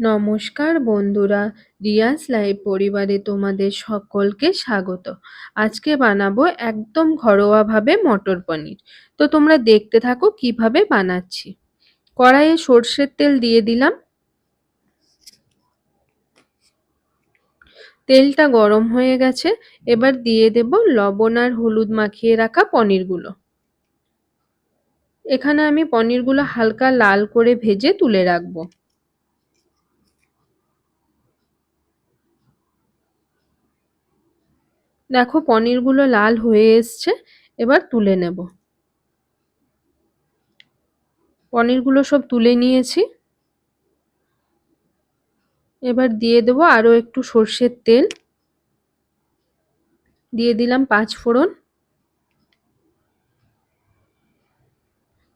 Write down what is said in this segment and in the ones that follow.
নমস্কার বন্ধুরা, রিয়াজ লাইভ পরিবারে তোমাদের সকলকে স্বাগত। আজকে বানাবো একদম ঘরোয়াভাবে মটর পনির। তো তোমরা দেখতে থাকো কিভাবে বানাচ্ছি। কড়াইয়ে সর্ষের তেল দিয়ে দিলাম। তেলটা গরম হয়ে গেছে, এবার দিয়ে দেব লবণ আর হলুদ মাখিয়ে রাখা পনিরগুলো। এখানে আমি পনিরগুলো হালকা লাল করে ভেজে তুলে রাখবো। দেখো পনিরগুলো লাল হয়ে এসছে, এবার তুলে নেব। পনিরগুলো সব তুলে নিয়েছি। এবার দিয়ে দেবো আরও একটু সর্ষের তেল, দিয়ে দিলাম 5 ফোড়ন।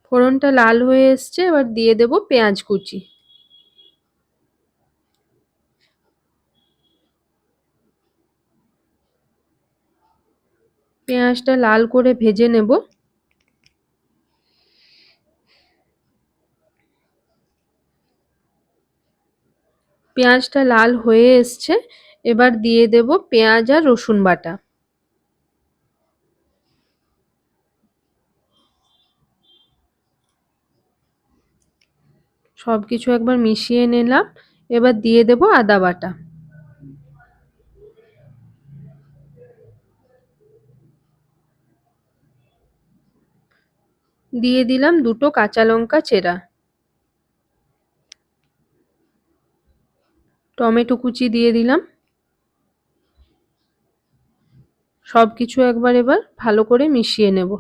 ফোড়নটা লাল হয়ে এসছে, এবার দিয়ে দেবো পেঁয়াজ কুচি। পেঁয়াজটা লাল করে ভেজে নেব। পেঁয়াজটা লাল হয়ে এসছে, এবার দিয়ে দেব পেঁয়াজ আর রসুন বাটা। সবকিছু একবার মিশিয়ে নিলাম, এবার দিয়ে দেব আদা বাটা। দিয়ে দিলাম 2টো কাঁচা লঙ্কা চেরা। টমেটো কুচি দিয়ে দিলাম। সবকিছু এবার ভালো করে মিশিয়ে নেব।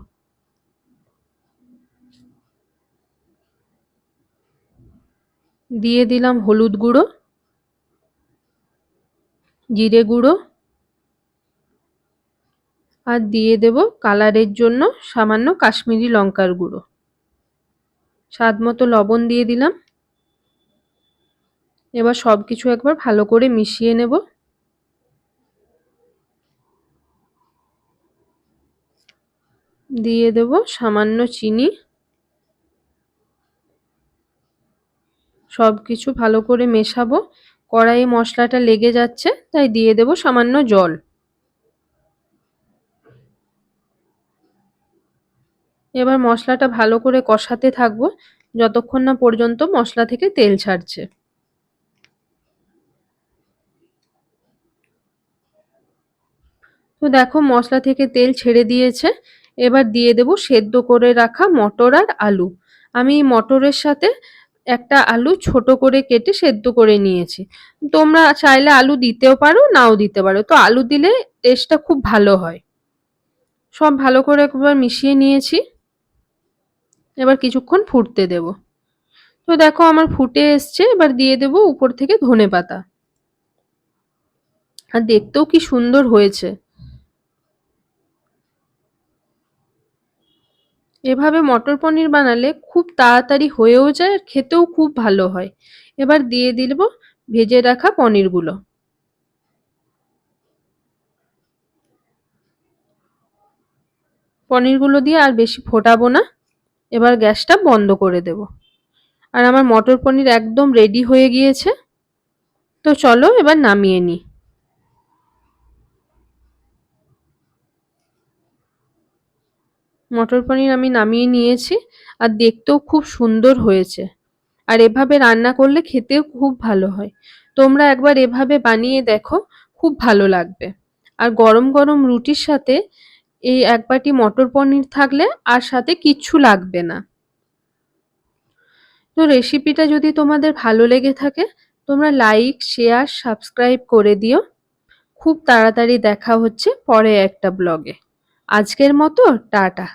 দিয়ে দিলাম হলুদ গুঁড়ো, জিরে গুঁড়ো, আর দিয়ে দেব কালারের জন্য সামান্য কাশ্মীরি লঙ্কার গুঁড়ো। স্বাদ মতো লবণ দিয়ে দিলাম। এবার সবকিছু একবার ভালো করে মিশিয়ে নেব। দিয়ে দেব সামান্য চিনি। সবকিছু ভালো করে মেশাবো। কড়াইয়ে মশলাটা লেগে যাচ্ছে, তাই দিয়ে দেব সামান্য জল। এবার মশলাটা ভালো করে কষাতে থাকবো যতক্ষণ না পর্যন্ত মশলা থেকে তেল ছাড়ছে। তো দেখো মশলা থেকে তেল ছেড়ে দিয়েছে। এবার দিয়ে দেব সেদ্ধ করে রাখা মটর আর আলু। আমি মটরের সাথে একটা আলু ছোট করে কেটে সেদ্ধ করে নিয়েছি। তোমরা চাইলে আলু দিতেও পারো, নাও দিতে পারো। তো আলু দিলে টেস্টটা খুব ভালো হয়। সব ভালো করে একবার মিশিয়ে নিয়েছি। এবার কিছুক্ষণ ফুটতে দেব। তো দেখো আমার ফুটে এসছে, এবার দিয়ে দেব উপর থেকে ধনেপাতা। আর দেখতেও কি সুন্দর হয়েছে। এভাবে মটর পনির বানালে খুব তাড়াতাড়ি হয়েও যায় আর খেতেও খুব ভালো হয়। এবার দিয়ে দিব ভেজে রাখা পনিরগুলো। পনিরগুলো দিয়ে আর বেশি ফোটাবো না। এবার গ্যাসটা বন্ধ করে দেব। আর আমার মটর পনির একদম রেডি হয়ে গিয়েছে। তো চলো এবার নামিয়ে নিই। মটর পনির আমি নামিয়ে নিয়েছি, আর দেখতেও খুব সুন্দর হয়েছে। আর এভাবে রান্না করলে খেতেও খুব ভালো হয়। তোমরা একবার এভাবে বানিয়ে দেখো, খুব ভালো লাগবে। আর গরম গরম রুটির সাথে এই এক বাটি মটর পনির থাকলে আর সাথে কিচ্ছু লাগবে না। তো রেসিপিটা যদি তোমাদের ভালো লেগে থাকে, তোমরা লাইক, শেয়ার, সাবস্ক্রাইব করে দিও। খুব তাড়াতাড়ি দেখা হচ্ছে পরে একটা ব্লগে। আজকের মতো টাটা।